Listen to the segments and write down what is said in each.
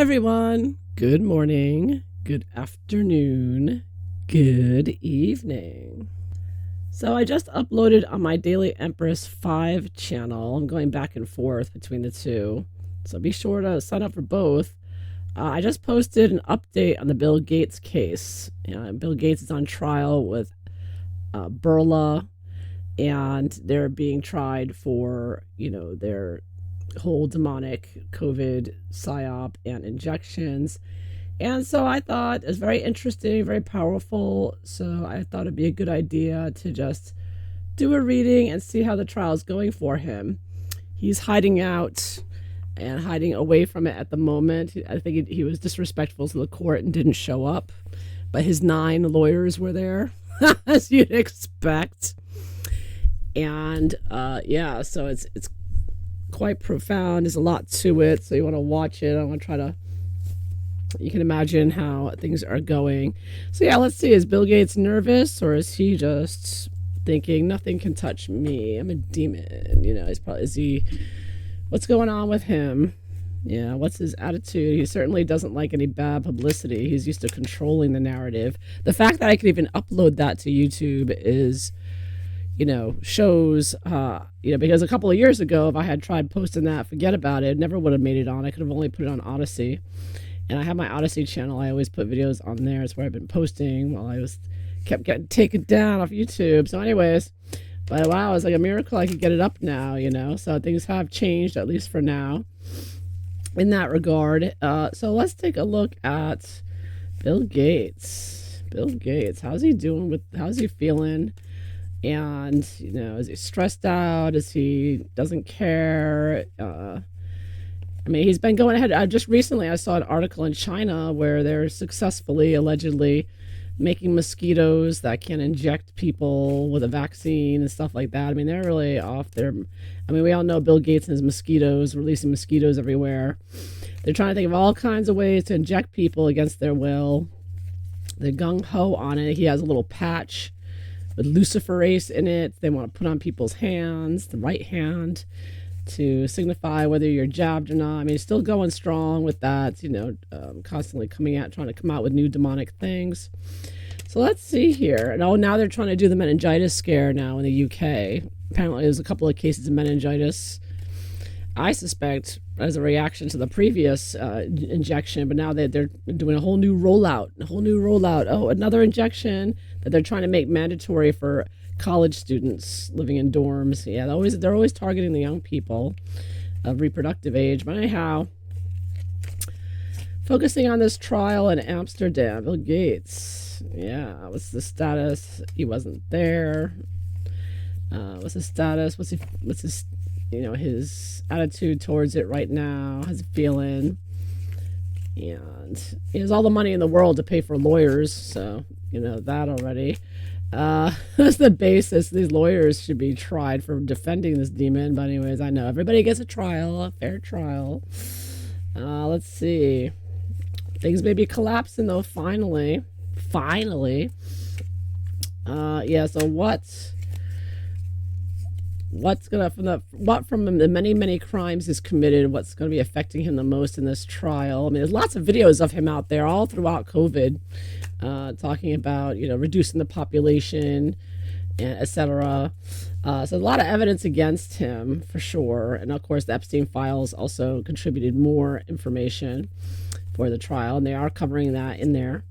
everyone. Good morning, good afternoon, good evening. So I just uploaded on my Daily Empress 5 channel. I'm going back and forth between the two, so be sure to sign up for both. I just posted an update on the Bill Gates case. Bill Gates is on trial with Burla, and they're being tried for, their whole demonic COVID psyop and injections. And so I thought it was very interesting, very powerful. So I thought it'd be a good idea to just do a reading and see how the trial is going for him. He's hiding out and hiding away from it at the moment. I think he was disrespectful to the court and didn't show up, but his 9 lawyers were there, as you'd expect. And so it's quite profound. There's a lot to it, so you want to watch it. I want to try to, you can imagine how things are going. So yeah, let's see, is Bill Gates nervous, or is he just thinking nothing can touch me, I'm a demon? What's going on with him? Yeah, what's his attitude? He certainly doesn't like any bad publicity. He's used to controlling the narrative. The fact that I could even upload that to YouTube is, shows, because a couple of years ago, if I had tried posting that, forget about it, never would have made it on. I could have only put it on Odyssey. And I have my Odyssey channel. I always put videos on there. It's where I've been posting while I kept getting taken down off YouTube. So anyways, but wow, it's like a miracle I could get it up now, So things have changed, at least for now, in that regard. So let's take a look at Bill Gates. Bill Gates, how's he doing how's he feeling? And, is he stressed out? Is he doesn't care? He's been going ahead. Just recently, I saw an article in China where they're successfully, allegedly, making mosquitoes that can inject people with a vaccine and stuff like that. They're really off their... we all know Bill Gates and his mosquitoes, releasing mosquitoes everywhere. They're trying to think of all kinds of ways to inject people against their will. They're gung-ho on it. He has a little patch with luciferase in it. They want to put on people's hands, the right hand, to signify whether you're jabbed or not. He's still going strong with that, constantly trying to come out with new demonic things. So let's see here. And now they're trying to do the meningitis scare now in the UK. Apparently there's a couple of cases of meningitis, I suspect, as a reaction to the previous injection, but now they're doing a whole new rollout. Oh, another injection that they're trying to make mandatory for college students living in dorms. Yeah, they're always targeting the young people of reproductive age. But anyhow, focusing on this trial in Amsterdam, Bill Gates. Yeah, what's the status? He wasn't there. What's his status? What's his his attitude towards it right now? How's he feeling? And he has all the money in the world to pay for lawyers, so that already. That's the basis. These lawyers should be tried for defending this demon. But anyways, I know everybody gets a trial, a fair trial. Let's see. Things may be collapsing though. Finally. So from the many crimes he's committed, what's going to be affecting him the most in this trial? There's lots of videos of him out there all throughout COVID, talking about reducing the population, etc. So a lot of evidence against him for sure, and of course the Epstein files also contributed more information for the trial, and they are covering that in there.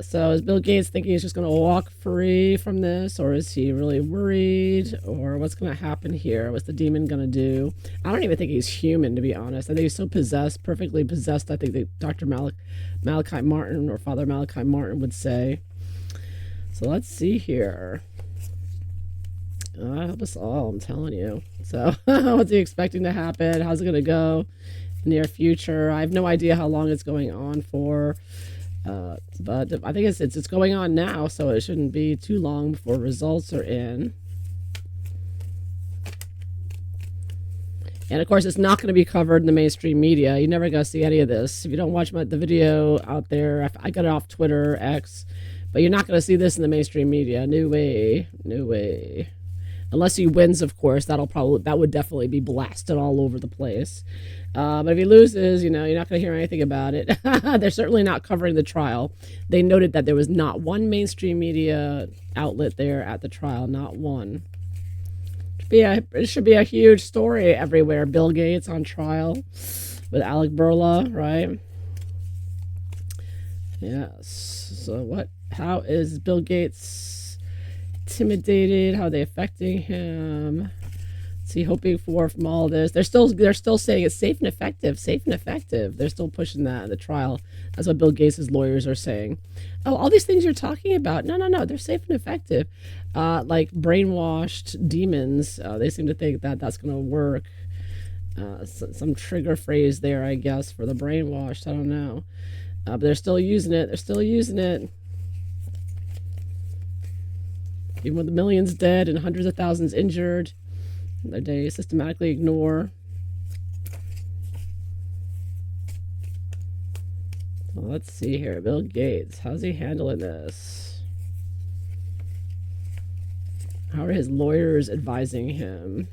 So is Bill Gates thinking he's just going to walk free from this, or is he really worried, or what's going to happen here? What's the demon going to do? I don't even think he's human, to be honest. I think he's so possessed, perfectly possessed. I think that Dr. Malachi Martin, or Father Malachi Martin, would say. So let's see here. I help us all, I'm telling you. So what's he expecting to happen? How's it going to go in the near future? I have no idea how long it's going on for. But I think it's going on now, so it shouldn't be too long before results are in. And of course, it's not going to be covered in the mainstream media. You're never going to see any of this. If you don't watch the video out there, I got it off Twitter, X, but you're not going to see this in the mainstream media. No way. Unless he wins, of course, that would definitely be blasted all over the place. But if he loses, you're not going to hear anything about it. They're certainly not covering the trial. They noted that there was not one mainstream media outlet there at the trial, not one. It should be a huge story everywhere. Bill Gates on trial with Alec Burla, right? Yes. So what? How is Bill Gates intimidated? How are they affecting him? What's he hoping for from all this? They're still saying it's safe and effective. Safe and effective. They're still pushing that in the trial. That's what Bill Gates' lawyers are saying. Oh, all these things you're talking about. No. They're safe and effective. Like brainwashed demons. They seem to think that that's going to work. Some trigger phrase there, I guess, for the brainwashed. I don't know. But they're still using it. Even with the millions dead and hundreds of thousands injured, they systematically ignore. Well, let's see here. Bill Gates, how's he handling this? How are his lawyers advising him?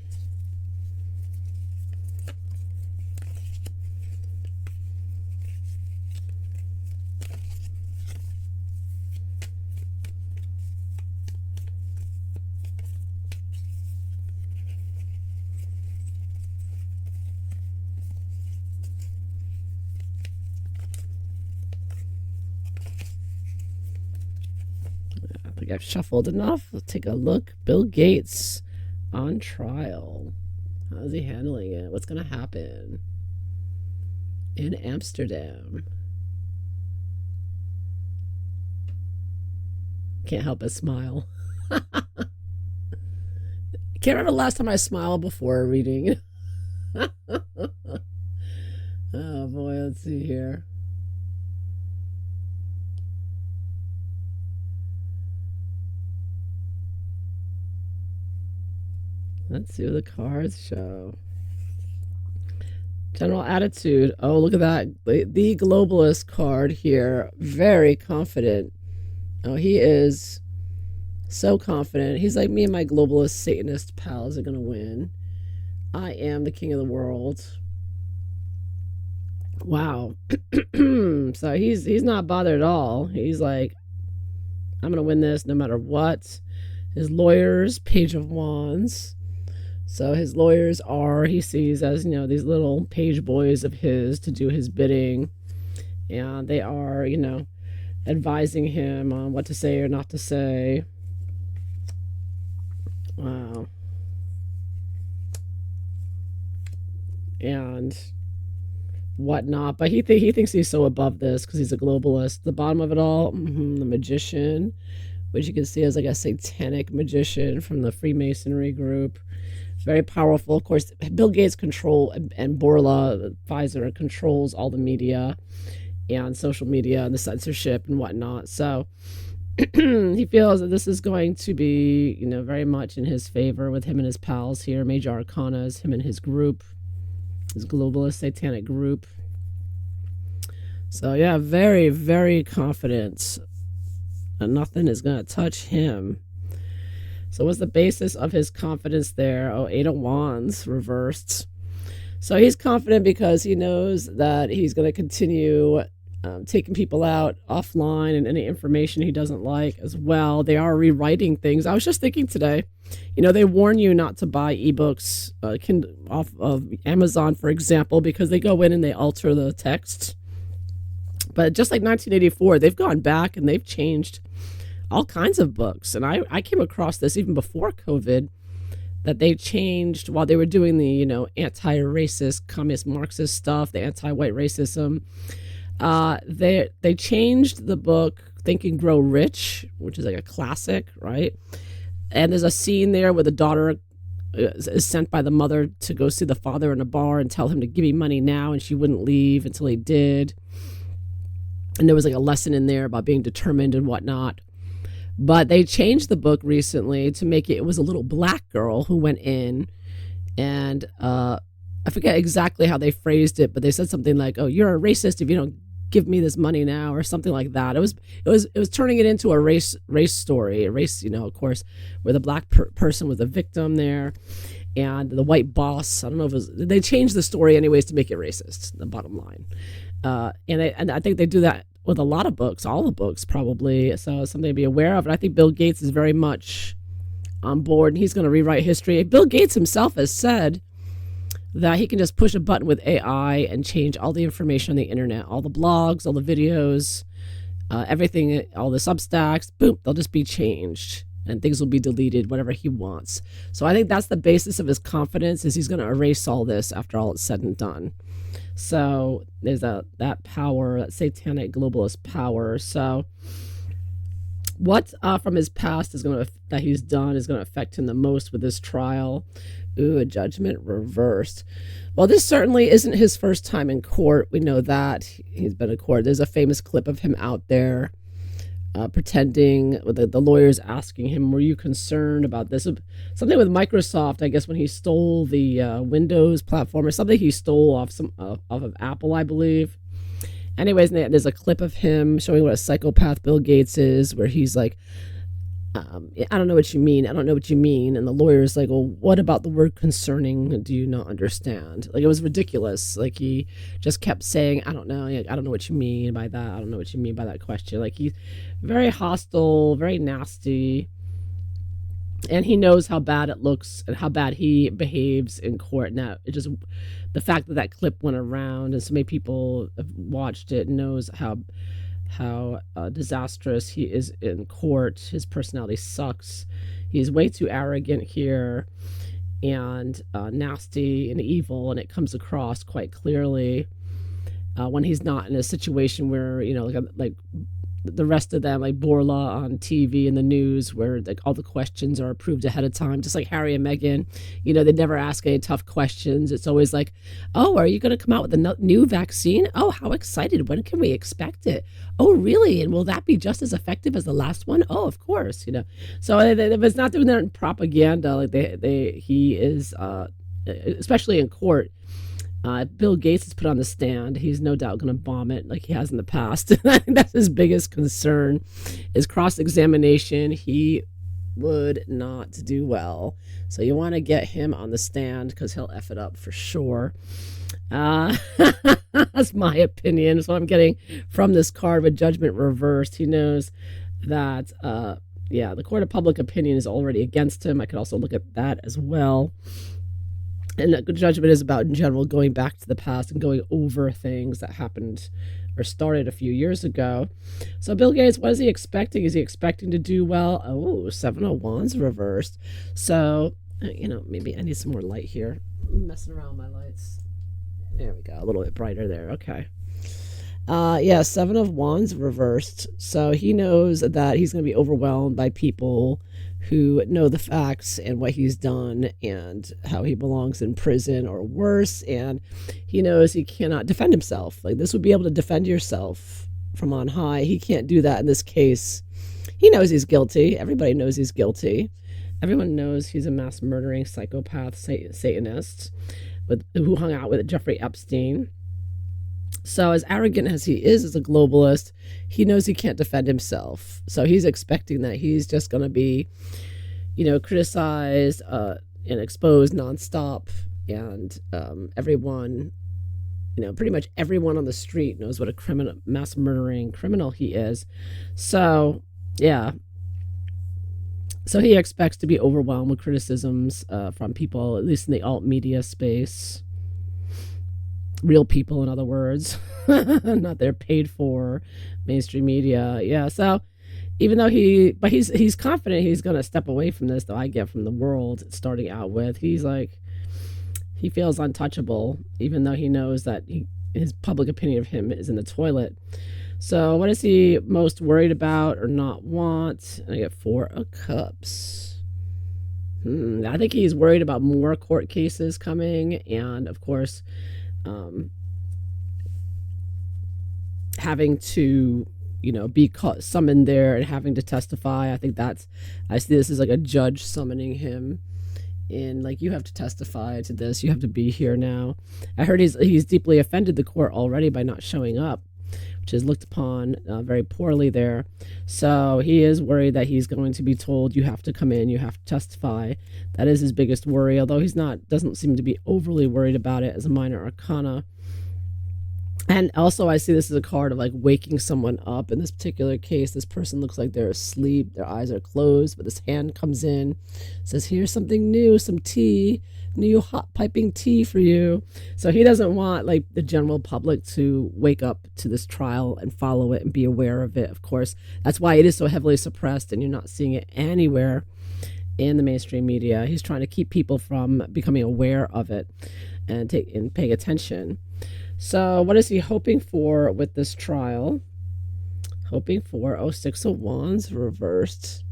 I think I've shuffled enough. Let's take a look. Bill Gates on trial. How's he handling it? What's going to happen in Amsterdam? Can't help but smile. Can't remember the last time I smiled before reading. Oh boy, let's see here. Let's see what the cards show. General attitude. Oh, look at that. The globalist card here. Very confident. Oh, he is so confident. He's like, me and my globalist Satanist pals are going to win. I am the king of the world. Wow. So he's not bothered at all. He's like, I'm going to win this no matter what. His lawyers, Page of Wands. So his lawyers he sees as, these little page boys of his to do his bidding. And they are, advising him on what to say or not to say. Wow. And whatnot. But he thinks he's so above this because he's a globalist. The bottom of it all, the magician, which you can see as like a satanic magician from the Freemasonry group. Very powerful. Of course, Bill Gates and Borla, Pfizer, controls all the media and social media and the censorship and whatnot. So he feels that this is going to be, very much in his favor with him and his pals here. Major Arcanas, him and his group, his globalist satanic group. So yeah, very, very confident that nothing is going to touch him. So what's the basis of his confidence there? Oh, Eight of Wands reversed. So he's confident because he knows that he's going to continue taking people out offline and any information he doesn't like as well. They are rewriting things. I was just thinking today, they warn you not to buy ebooks off of Amazon, for example, because they go in and they alter the text. But just like 1984, they've gone back and they've changed all kinds of books. And I came across this even before COVID, that they changed while they were doing the, anti-racist, communist, Marxist stuff, the anti-white racism. They changed the book Think and Grow Rich, which is like a classic, right? And there's a scene there where the daughter is sent by the mother to go see the father in a bar and tell him to give me money now, and she wouldn't leave until he did. And there was like a lesson in there about being determined and whatnot. But they changed the book recently to make it was a little black girl who went in, and I forget exactly how they phrased it, but they said something like, oh, you're a racist if you don't give me this money now, or something like that. It was turning it into a race story, a race, of course, where the black person was a victim there, and the white boss. I don't know if they changed the story anyways to make it racist. The bottom line, and I think they do that with a lot of books, all the books probably. So it's something to be aware of. And I think Bill Gates is very much on board, and he's going to rewrite history. Bill Gates himself has said that he can just push a button with AI and change all the information on the internet, all the blogs, all the videos, everything, all the Substacks. Boom, they'll just be changed, and things will be deleted, whatever he wants. So I think that's the basis of his confidence, is he's going to erase all this after all it's said and done. So there's that power, that satanic globalist power. So what from his past that he's done is going to affect him the most with this trial? Ooh, a judgment reversed. Well, this certainly isn't his first time in court. We know that he's been in court. There's a famous clip of him out there pretending, with the lawyers asking him, "Were you concerned about this?" Something with Microsoft, I guess, when he stole the Windows platform, or something he stole off of Apple, I believe. Anyways, there's a clip of him showing what a psychopath Bill Gates is, where he's like, I don't know what you mean. I don't know what you mean. And the lawyer's like, well, what about the word concerning? Do you not understand? Like, it was ridiculous. Like, he just kept saying, I don't know. I don't know what you mean by that. I don't know what you mean by that question. Like, he's very hostile, very nasty. And he knows how bad it looks and how bad he behaves in court. Now, the fact that clip went around and so many people have watched it knows how disastrous he is in court. His personality sucks. He's way too arrogant here, and nasty and evil, and it comes across quite clearly when he's not in a situation where, like the rest of them, like Borla on TV and the news, where like all the questions are approved ahead of time, just like Harry and Meghan. They never ask any tough questions. It's always like, oh, are you going to come out with a new vaccine? Oh, how excited. When can we expect it? Oh, really? And will that be just as effective as the last one? Oh, of course. So it was not doing that in propaganda. Like he is, especially in court. Bill Gates is put on the stand. He's no doubt going to bomb it like he has in the past. I think that's his biggest concern, is cross-examination. He would not do well. So you want to get him on the stand, because he'll F it up for sure. That's my opinion. So I'm getting from this card with judgment reversed. He knows that, the court of public opinion is already against him. I could also look at that as well. And the judgment is about, in general, going back to the past and going over things that happened or started a few years ago. So Bill Gates, what is he expecting? Is he expecting to do well? Oh, 7 of Wands reversed. So, maybe I need some more light here. I'm messing around with my lights. There we go. A little bit brighter there. Okay. 7 of Wands reversed. So he knows that he's going to be overwhelmed by people who know the facts and what he's done and how he belongs in prison or worse. And he knows he cannot defend himself. Like, this would be able to defend yourself from on high. He can't do that in this case. He knows he's guilty. Everybody knows he's guilty. Everyone knows he's a mass murdering psychopath Satanist who hung out with Jeffrey Epstein. So as arrogant as he is as a globalist, he knows he can't defend himself. So he's expecting that he's just going to be, criticized and exposed nonstop. And everyone, pretty much everyone on the street knows what a mass murdering criminal he is. So, yeah. So he expects to be overwhelmed with criticisms from people, at least in the alt media space. Real people, in other words, not they're paid for mainstream media. Yeah. So even though he's confident he's going to step away from this, though, I get from the world starting out with, he feels untouchable, even though he knows that his public opinion of him is in the toilet. So what is he most worried about or not want? I get 4 of Cups. I think he's worried about more court cases coming, and of course, having to, be summoned there and having to testify. I see this as like a judge summoning him in, like, you have to testify to this. You have to be here now. I heard he's deeply offended the court already by not showing up, which is looked upon very poorly there. So he is worried that he's going to be told, you have to come in, you have to testify. That is his biggest worry, although he's not, doesn't seem to be overly worried about it as a minor arcana. And also, I see this as a card of like waking someone up. In this particular case, this person looks like they're asleep, their eyes are closed, but this hand comes in, says, here's something new, some tea, new hot piping tea for you. So he doesn't want like the general public to wake up to this trial and follow it and be aware of it. Of course, that's why it is so heavily suppressed and you're not seeing it anywhere in the mainstream media. He's trying to keep people from becoming aware of it and paying attention. So what is he hoping for with this trial? Hoping for, Six of Wands reversed.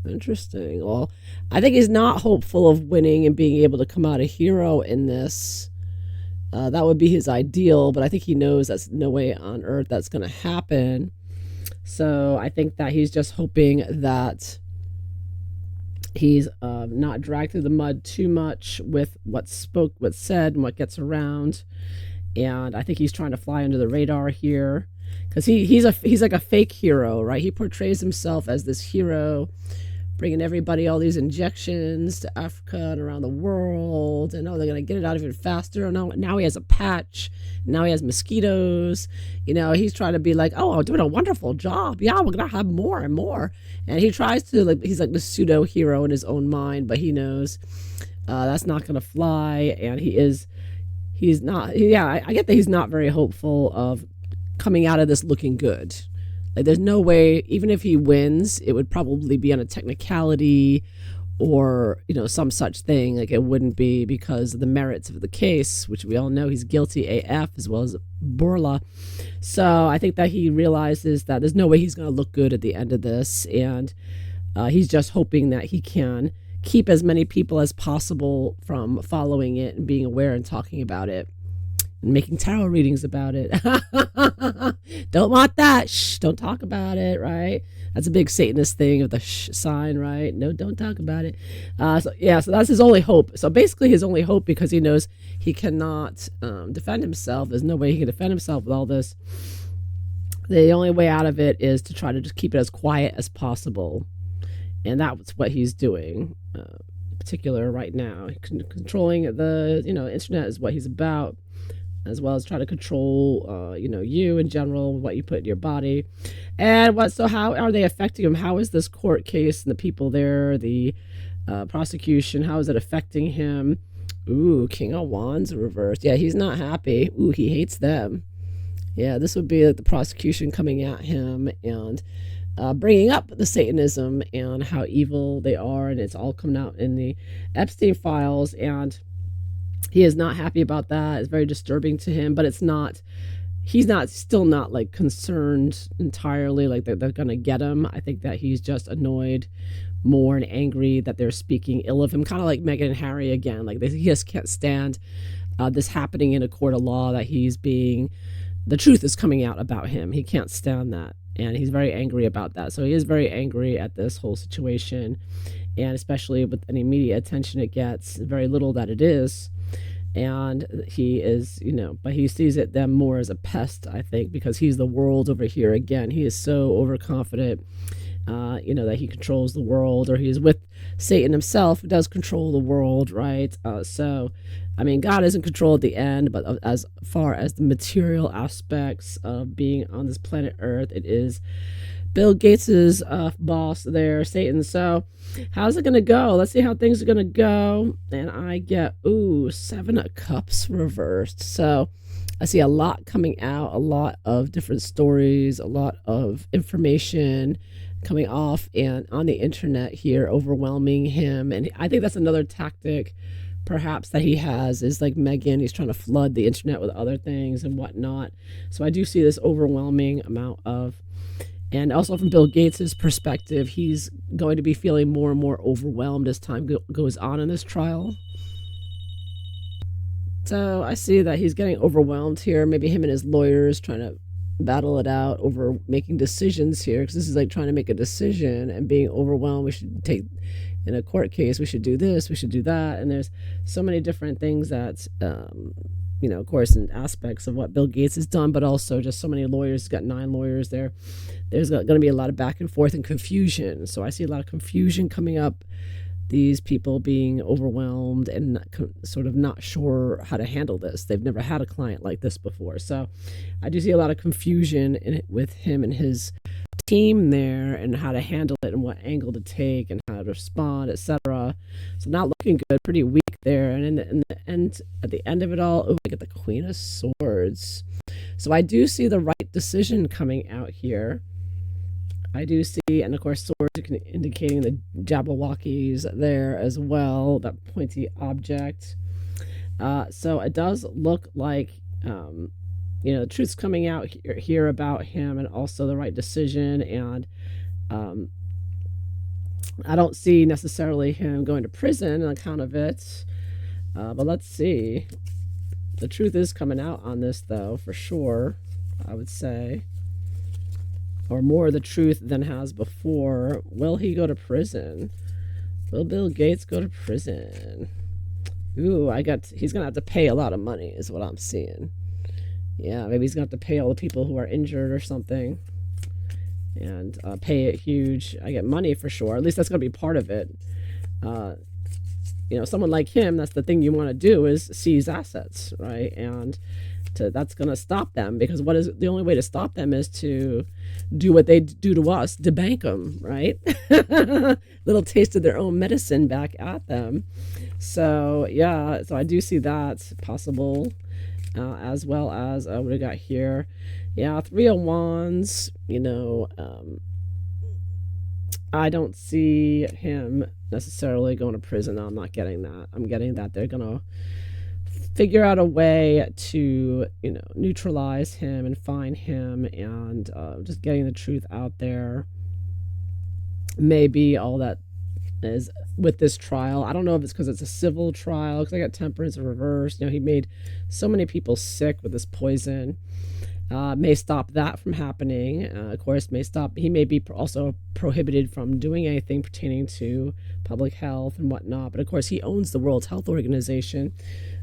Interesting. Well, I think he's not hopeful of winning and being able to come out a hero in this. That would be his ideal, but I think he knows that's no way on earth that's going to happen. So I think that he's just hoping that he's not dragged through the mud too much with what's said, and what gets around. And I think he's trying to fly under the radar here, because he's like a fake hero, right? He portrays himself as this hero, bringing everybody all these injections to Africa and around the world, and they're gonna get it out even faster. And now he has a patch, now he has mosquitoes. He's trying to be like, I'm doing a wonderful job. Yeah, we're gonna have more and more. And he tries to he's like the pseudo hero in his own mind, but he knows that's not gonna fly, and he's not. Yeah, I get that he's not very hopeful of coming out of this looking good. Like, there's no way, even if he wins, it would probably be on a technicality or, some such thing. Like, it wouldn't be because of the merits of the case, which we all know he's guilty AF as well as Borla. So I think that he realizes that there's no way he's going to look good at the end of this. And he's just hoping that he can keep as many people as possible from following it and being aware and talking about it and making tarot readings about it. Don't want that. Shh, don't talk about it, right? That's a big Satanist thing of the shh sign, right? No, don't talk about it. So that's his only hope. So basically his only hope, because he knows he cannot defend himself. There's no way he can defend himself with all this. The only way out of it is to try to just keep it as quiet as possible. And that's what he's doing, in particular right now. Controlling the, internet is what he's about, as well as trying to control, you in general, what you put in your body. And how are they affecting him? How is this court case and the people there, the prosecution, how is it affecting him? Ooh, King of Wands reversed. Yeah, he's not happy. Ooh, he hates them. Yeah, this would be like the prosecution coming at him and bringing up the Satanism and how evil they are, and it's all coming out in the Epstein files, and he is not happy about that. It's very disturbing to him, but he's still not like concerned entirely like they're gonna get him. I think that he's just annoyed more and angry that they're speaking ill of him, kind of like Meghan and Harry again. Like, he just can't stand this happening in a court of law, that the truth is coming out about him. He can't stand that. And he's very angry about that. So he is very angry at this whole situation. And especially with any media attention it gets, very little that it is. And he is, but he sees them more as a pest, I think, because he's the world over here. Again, he is so overconfident, that he controls the world, or he's with Satan himself, who does control the world, right? God is in control at the end, but as far as the material aspects of being on this planet Earth, it is Bill Gates's boss there, Satan. So how's it going to go? Let's see how things are going to go. And I get, Seven of Cups reversed. So I see a lot coming out, a lot of different stories, a lot of information coming off and on the internet here, overwhelming him. And I think that's another tactic perhaps that he has, is like Meghan. He's trying to flood the internet with other things and whatnot. So I do see this overwhelming amount of, and also from Bill Gates's perspective, he's going to be feeling more and more overwhelmed as time goes on in this trial. So I see that he's getting overwhelmed here. Maybe him and his lawyers trying to battle it out over making decisions here, because this is like trying to make a decision and being overwhelmed. We should take, in a court case, we should do this, we should do that, and there's so many different things that of course, in aspects of what Bill Gates has done, but also just so many lawyers. He's got 9 lawyers there. There's going to be a lot of back and forth and confusion. So I see a lot of confusion coming up. These people being overwhelmed and sort of not sure how to handle this. They've never had a client like this before. So I do see a lot of confusion in it with him and his team there, and how to handle it and what angle to take and how to respond, etc. So not looking good, pretty weak there. And in the end, at the end of it all, I get the Queen of Swords. So I do see the right decision coming out here. I do see, and of course, swords indicating the Jabberwockies there as well, that pointy object. So it does look like, the truth's coming out here about him, and also the right decision. And I don't see necessarily him going to prison on account of it. But let's see. The truth is coming out on this, though, for sure, I would say. Or more of the truth than has before. Will he go to prison? Will Bill Gates go to prison? Ooh, he's going to have to pay a lot of money is what I'm seeing. Yeah, maybe he's going to have to pay all the people who are injured or something. And pay it huge. I get money for sure. At least that's going to be part of it. Someone like him, that's the thing you want to do, is seize assets, right? And that's going to stop them, because what is the only way to stop them is to do what they do to us, debank them, right? Little taste of their own medicine back at them. So yeah, so I do see that possible, as well as what we got here. Yeah, 3 of Wands. I don't see him necessarily going to prison. No, I'm not getting that. I'm getting that they're gonna figure out a way to, neutralize him and find him, and just getting the truth out there. Maybe all that is with this trial. I don't know if it's because it's a civil trial, because I got Temperance in reverse. He made so many people sick with this poison. May stop that from happening. Of course, he may be also prohibited from doing anything pertaining to public health and whatnot. But of course, he owns the World Health Organization.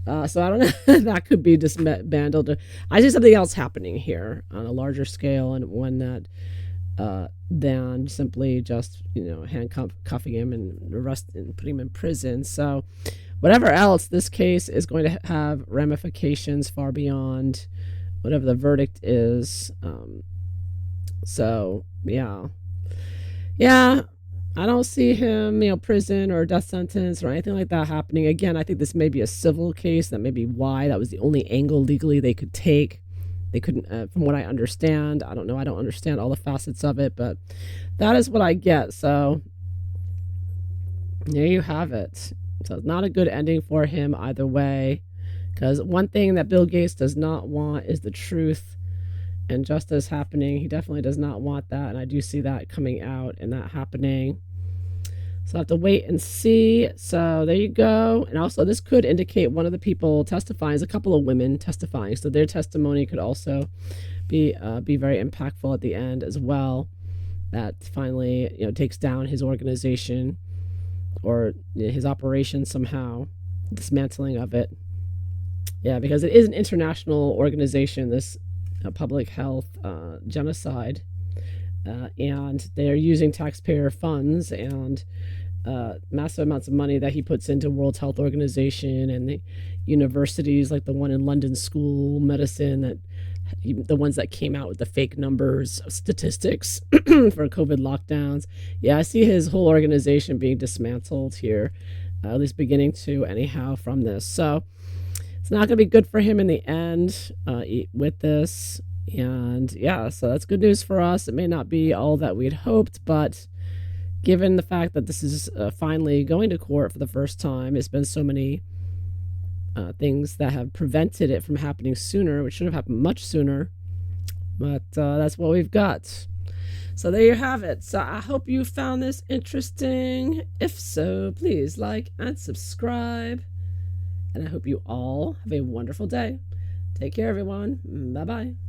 So I don't know, that could be disbanded. I see something else happening here on a larger scale, and one that than simply just, handcuffing him and putting him in prison. So whatever else, this case is going to have ramifications far beyond whatever the verdict is. So yeah, I don't see him, prison or death sentence or anything like that happening. Again, I think this may be a civil case. That may be why that was the only angle legally they could take. They couldn't, from what I understand. I don't know. I don't understand all the facets of it, but that is what I get. So there you have it. So it's not a good ending for him either way. Because one thing that Bill Gates does not want is the truth and justice happening. He definitely does not want that. And I do see that coming out and that happening. So I have to wait and see. So there you go. And also, this could indicate one of the people testifying is a couple of women testifying. So their testimony could also be very impactful at the end as well. That finally, takes down his organization or his operation somehow, dismantling of it. Yeah, because it is an international organization, this public health genocide, and they're using taxpayer funds and massive amounts of money that he puts into World Health Organization and the universities, like the one in London School Medicine, that the ones that came out with the fake numbers, statistics for COVID lockdowns. Yeah, I see his whole organization being dismantled here, at least beginning to anyhow from this. So it's not going to be good for him in the end with this. And yeah, so that's good news for us. It may not be all that we'd hoped, but given the fact that this is finally going to court for the first time, it's been so many things that have prevented it from happening sooner, which should have happened much sooner. But that's what we've got. So there you have it. So I hope you found this interesting. If so, please like and subscribe. And I hope you all have a wonderful day. Take care, everyone. Bye-bye.